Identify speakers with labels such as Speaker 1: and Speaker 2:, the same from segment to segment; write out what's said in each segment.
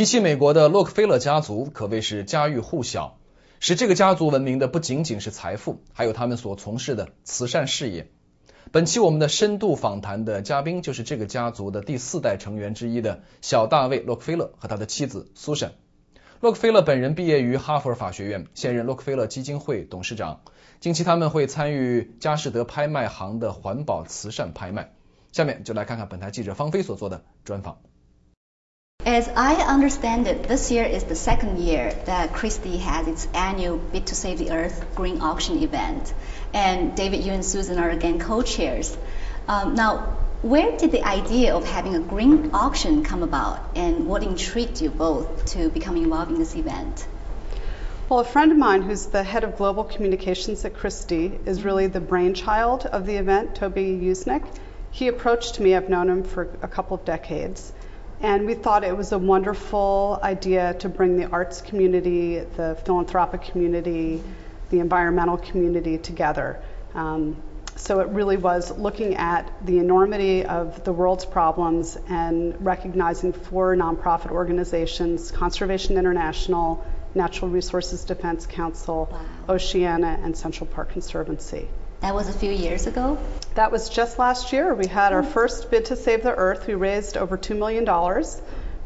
Speaker 1: 提起美国的洛克菲勒家族，可谓是家喻户晓。使这个家族闻名的不仅仅是财富，还有他们所从事的慈善事业。本期我们的深度访谈的嘉宾就是这个家族的第4代成员之一的小大卫·洛克菲勒和他的妻子苏珊。洛克菲勒本人毕业于哈佛法学院，现任洛克菲勒基金会董事长。近期他们会参与佳士得拍卖行的环保慈善拍卖。下面就来看看本台记者方飞所做的专访。
Speaker 2: As I understand it, this year is the second year that Christie has its annual Bid to Save the Earth green auction event. And David, you and Susan are again co-chairs. Now, where did the idea of having a green auction come about, and what intrigued you both to become involved in this event?
Speaker 3: Well, a friend of mine who's the head of global communications at Christie is really the brainchild of the event, Toby Usnick. He approached me, I've known him for a couple of decades, and we thought it was a wonderful idea to bring the arts community, the philanthropic community, the environmental community together. So it really was looking at the enormity of the world's problems and recognizing 4 nonprofit organizations, Conservation International, Natural Resources Defense Council, wow, Oceana, and Central Park Conservancy.
Speaker 2: That was a few years ago?
Speaker 3: That was just last year. We had our first Bid to Save the Earth. We raised over $2 million.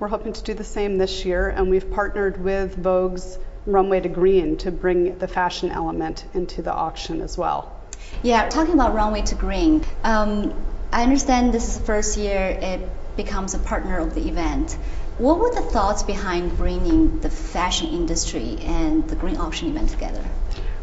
Speaker 3: We're hoping to do the same this year, and we've partnered with Vogue's Runway to Green to bring the fashion element into the auction as well.
Speaker 2: Yeah, talking about Runway to Green, I understand this is the first year it becomes a partner of the event. What were the thoughts behind bringing the fashion industry and the green auction event together?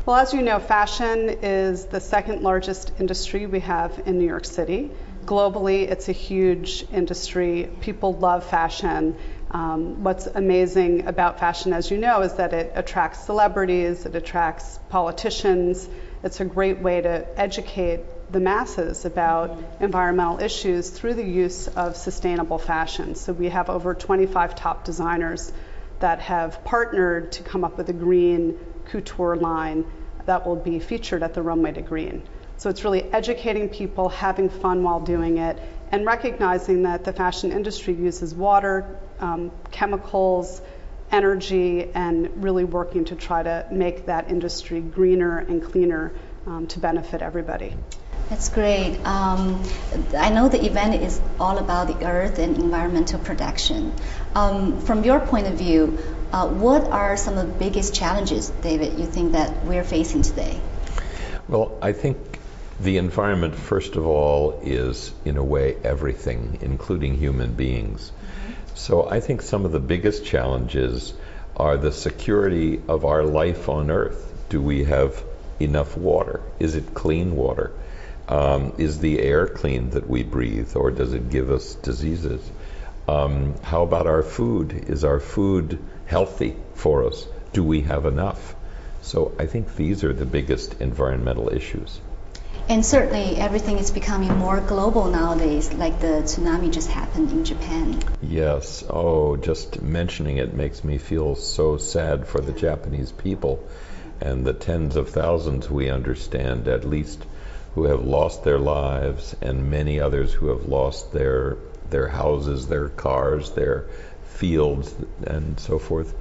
Speaker 3: Well, as you know, fashion is the second largest industry we have in New York City. Globally, it's a huge industry. People love fashion. What's amazing about fashion, as you know, is that it attracts celebrities, it attracts politicians. It's a great way to educate the masses about environmental issues through the use of sustainable fashion. So we have over 25 top designers that have partnered to come up with a green couture line that will be featured at the Runway to Green. So it's really educating people, having fun while doing it, and recognizing that the fashion industry uses water, chemicals, energy, and really working to try to make that industry greener and cleaner to benefit everybody.
Speaker 2: That's great. I know the event is all about the earth and environmental protection. From your point of view, what are some of the biggest challenges, David, you think that we're facing today?
Speaker 4: Well, I think the environment, first of all, is in a way everything, including human beings. Mm-hmm. So I think some of the biggest challenges are the security of our life on Earth. Do we have enough water? Is it clean water? Is the air clean that we breathe, or does it give us diseases? How about our food? Is our food healthy for us? Do we have enough? So I think these are the biggest environmental issues.
Speaker 2: And certainly everything is becoming more global nowadays, like the tsunami just happened in Japan.
Speaker 4: Yes. Oh, just mentioning it makes me feel so sad for the Japanese people and the tens of thousands we understand, at least, who have lost their lives, and many others who have lost their houses, their cars, their fields, and so forth.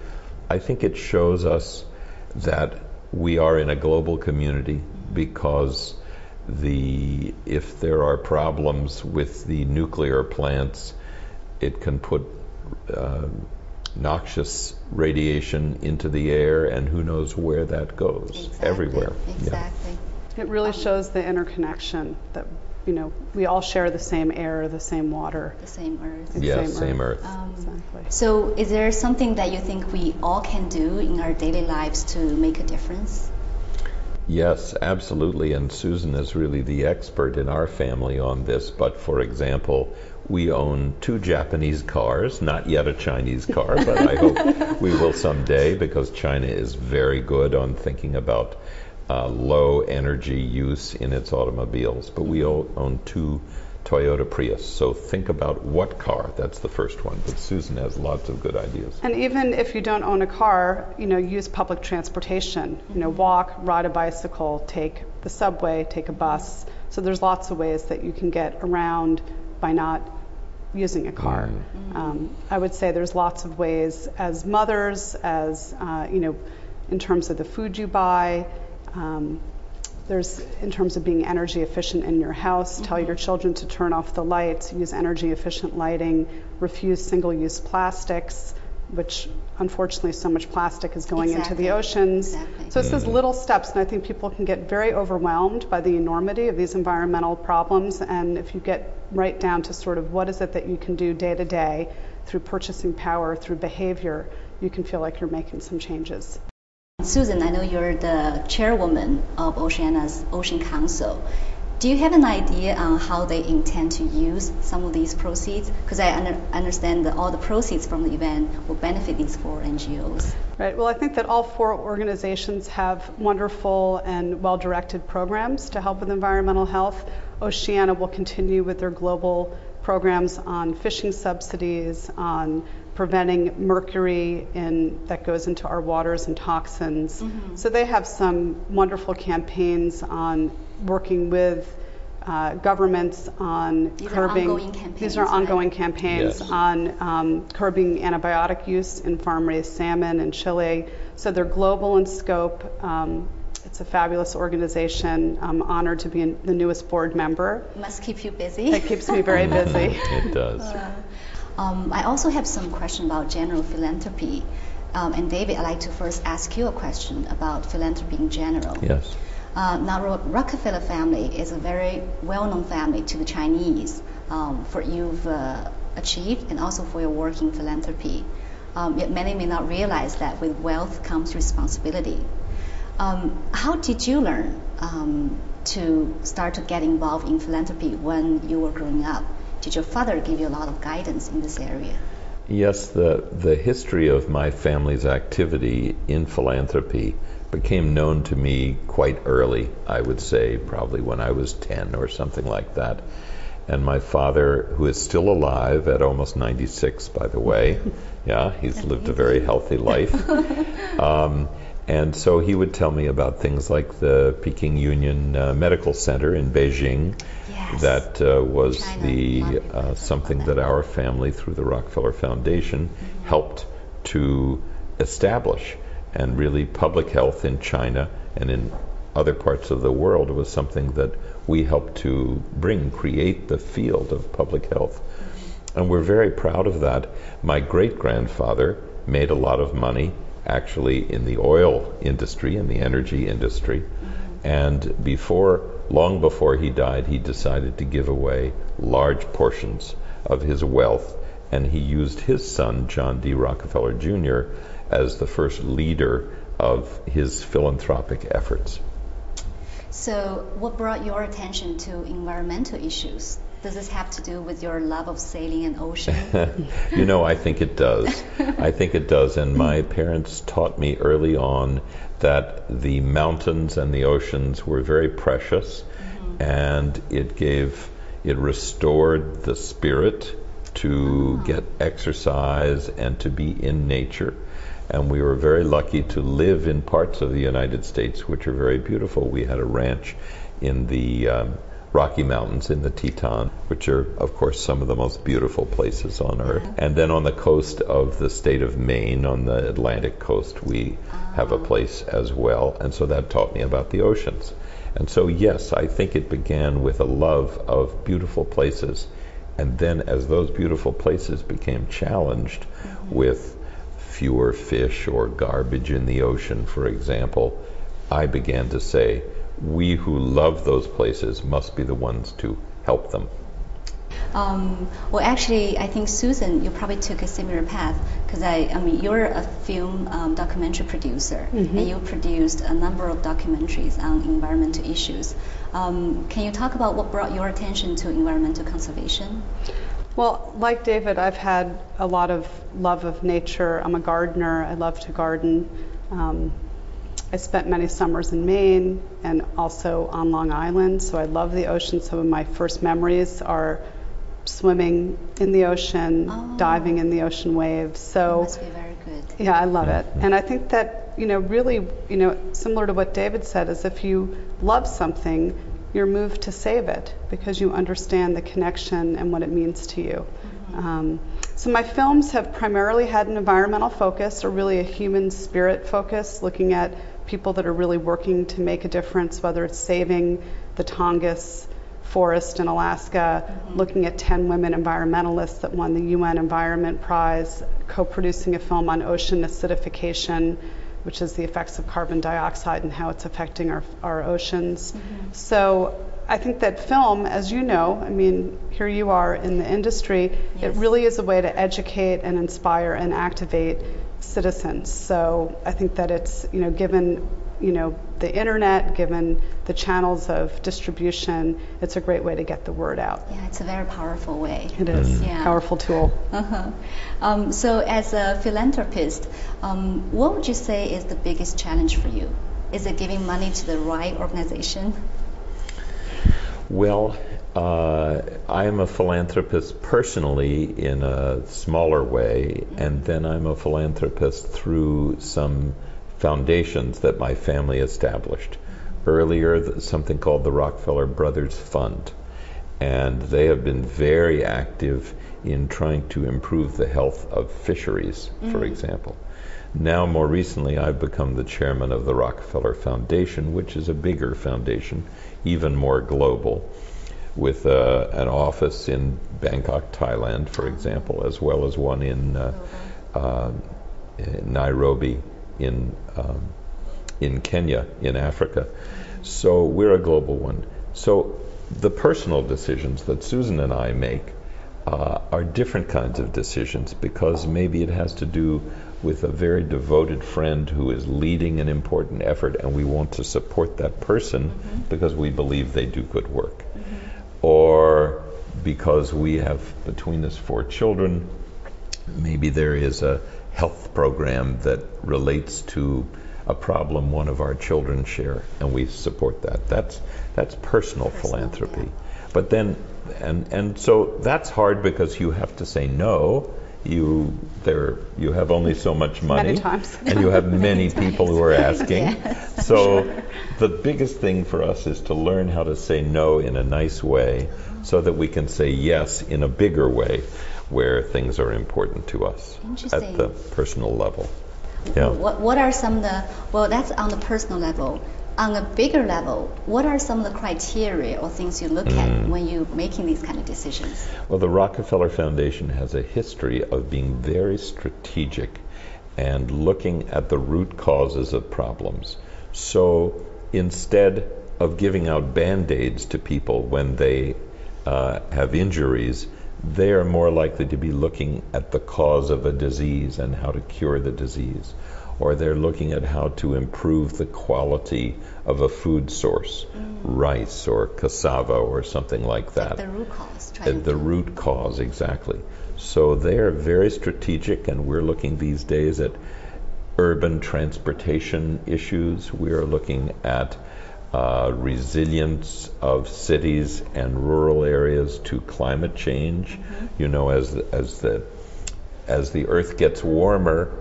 Speaker 4: I think it shows us that we are in a global community, because if there are problems with the nuclear plants, it can put noxious radiation into the air, and who knows where that goes.
Speaker 2: Exactly,
Speaker 4: everywhere.
Speaker 2: Exactly.
Speaker 4: Yeah.
Speaker 3: It really shows the interconnection that, you know, we all share the same air, the same water.
Speaker 2: The same earth.
Speaker 4: Yeah, same earth.
Speaker 3: Exactly.
Speaker 2: So is there something that you think we all can do in our daily lives to make a difference?
Speaker 4: Yes, absolutely, and Susan is really the expert in our family on this, but for example, we own 2 Japanese cars, not yet a Chinese car, but I hope we will someday, because China is very good on thinking about low energy use in its automobiles. But we own 2 Toyota Prius, so think about what car. That's the first one, but Susan has lots of good ideas.
Speaker 3: And even if you don't own a car, you know, use public transportation. You know, walk, ride a bicycle, take the subway, take a bus. So there's lots of ways that you can get around by not using a car. I would say there's lots of ways as mothers, as in terms of the food you buy. There's in terms of being energy efficient in your house. Tell your children to turn off the lights, use energy efficient lighting, refuse single-use plastics, which unfortunately so much plastic is going into the oceans. So it's those little steps, and I think people can get very overwhelmed by the enormity of these environmental problems, and if you get right down to sort of what is it that you can do day to day through purchasing power, through behavior, you can feel like you're making some changes.
Speaker 2: Susan, I know you're the chairwoman of Oceania's Ocean Council. Do you have an idea on how they intend to use some of these proceeds? Because I understand that all the proceeds from the event will benefit these 4 NGOs.
Speaker 3: Right. Well, I think that all 4 organizations have wonderful and well-directed programs to help with environmental health. Oceania will continue with their global programs on fishing subsidies, on preventing mercury that goes into our waters and toxins. So they have some wonderful campaigns on working with governments on curbing. These are ongoing campaigns on curbing antibiotic use in farm-raised salmon in Chile. So they're global in scope. It's a fabulous organization. I'm honored to be the newest board member.
Speaker 2: Must keep you busy.
Speaker 3: It keeps me very busy.
Speaker 4: It does.
Speaker 2: I also have some question about general philanthropy. And David, I'd like to first ask you a question about philanthropy in general.
Speaker 4: Yes.
Speaker 2: Now, Rockefeller family is a very well-known family to the Chinese for you've achieved and also for your work in philanthropy. Yet many may not realize that with wealth comes responsibility. How did you learn to start to get involved in philanthropy when you were growing up? Did your father give you a lot of guidance in this area?
Speaker 4: Yes, the history of my family's activity in philanthropy became known to me quite early, I would say, probably when I was 10 or something like that. And my father, who is still alive at almost 96, by the way, he's lived a very healthy life. And so he would tell me about things like the Peking Union Medical Center in Beijing. That was something that our family, through the Rockefeller Foundation, helped to establish. And really, public health in China and in other parts of the world was something that we helped to create the field of public health. And we're very proud of that. My great-grandfather made a lot of money, actually, in the oil industry, in the energy industry. And long before he died, he decided to give away large portions of his wealth. And he used his son, John D. Rockefeller Jr., as the first leader of his philanthropic efforts.
Speaker 2: So what brought your attention to environmental issues? Does this have to do with your love of sailing and ocean?
Speaker 4: I think it does. I think it does. And my parents taught me early on that the mountains and the oceans were very precious, and it restored the spirit to get exercise and to be in nature. And we were very lucky to live in parts of the United States which are very beautiful. We had a ranch in the Rocky Mountains in the Teton, which are, of course, some of the most beautiful places on Earth. And then on the coast of the state of Maine, on the Atlantic coast, we have a place as well. And so that taught me about the oceans. And so, yes, I think it began with a love of beautiful places. And then as those beautiful places became challenged with fewer fish or garbage in the ocean, for example, I began to say, we who love those places must be the ones to help them.
Speaker 2: Well, actually, I think, Susan, you probably took a similar path, because you're a film documentary producer, and you produced a number of documentaries on environmental issues. Can you talk about what brought your attention to environmental conservation?
Speaker 3: Well, like David, I've had a lot of love of nature. I'm a gardener. I love to garden. I spent many summers in Maine and also on Long Island, so I love the ocean. Some of my first memories are swimming in the ocean, diving in the ocean waves. So,
Speaker 2: must be very good.
Speaker 3: Yeah, I love it. And I think that, really, similar to what David said, is if you love something, you're moved to save it because you understand the connection and what it means to you. So my films have primarily had an environmental focus, or really a human spirit focus, looking at people that are really working to make a difference, whether it's saving the Tongass forest in Alaska, looking at 10 women environmentalists that won the UN Environment Prize, co-producing a film on ocean acidification, which is the effects of carbon dioxide and how it's affecting our oceans. So I think that film, as you know, I mean, here you are in the industry, it really is a way to educate and inspire and activate citizens. So I think that it's, given, the internet, given the channels of distribution, it's a great way to get the word out.
Speaker 2: Yeah, it's a very powerful way.
Speaker 3: It is.
Speaker 2: Yeah.
Speaker 3: Powerful tool.
Speaker 2: So as a philanthropist, what would you say is the biggest challenge for you? Is it giving money to the right organization?
Speaker 4: Well, I am a philanthropist personally in a smaller way, and then I'm a philanthropist through some foundations that my family established. Earlier, something called the Rockefeller Brothers Fund, and they have been very active in trying to improve the health of fisheries, for example. Now, more recently, I've become the chairman of the Rockefeller Foundation, which is a bigger foundation, even more global, with an office in Bangkok, Thailand, for example, as well as one in Nairobi, in Kenya, in Africa. So we're a global one. So the personal decisions that Susan and I make are different kinds of decisions, because maybe it has to do with a very devoted friend who is leading an important effort, and we want to support that person because we believe they do good work. Or because we have between us 4 children, maybe there is a health program that relates to a problem one of our children share, and we support that. That's personal philanthropy.
Speaker 2: Yeah.
Speaker 4: But then, and so that's hard because you have to say no. You have only so much money,
Speaker 3: Many times.
Speaker 4: and you have many people who are asking.
Speaker 2: Yes,
Speaker 4: so
Speaker 2: sure.
Speaker 4: the biggest thing for us is to learn how to say no in a nice way, so that we can say yes in a bigger way, where things are important to us at the personal level. Yeah.
Speaker 2: What are some of the, well, that's on the personal level. On a bigger level, what are some of the criteria or things you look at when you're making these kind of decisions?
Speaker 4: Well, the Rockefeller Foundation has a history of being very strategic and looking at the root causes of problems. So instead of giving out Band-Aids to people when they have injuries, they are more likely to be looking at the cause of a disease and how to cure the disease. Or they're looking at how to improve the quality of a food source, rice or cassava or something like that.
Speaker 2: The root cause.
Speaker 4: The root cause, exactly. So they're very strategic, and we're looking these days at urban transportation issues. We're looking at resilience of cities and rural areas to climate change. You know, as the earth gets warmer,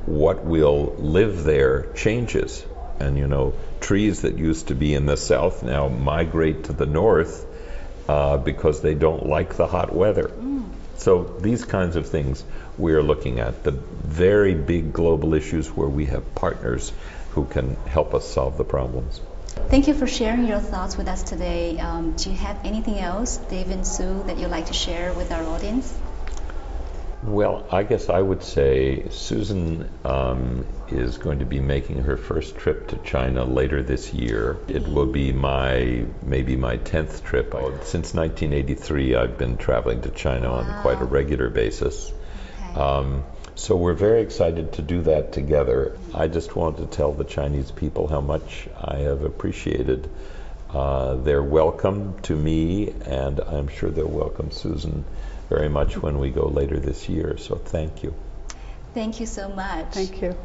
Speaker 4: what will live there changes. And trees that used to be in the south now migrate to the north because they don't like the hot weather. So these kinds of things we're looking at, the very big global issues where we have partners who can help us solve the problems.
Speaker 2: Thank you for sharing your thoughts with us today. Do you have anything else, Dave and Sue, that you'd like to share with our audience?
Speaker 4: Well, I guess I would say Susan is going to be making her first trip to China later this year. It will be maybe my 10th trip. Since 1983, I've been traveling to China on quite a regular basis.
Speaker 2: Okay.
Speaker 4: So we're very excited to do that together. I just want to tell the Chinese people how much I have appreciated their welcome to me, and I'm sure they'll welcome Susan very much when we go later this year. So thank you.
Speaker 2: Thank you so much.
Speaker 3: Thank you.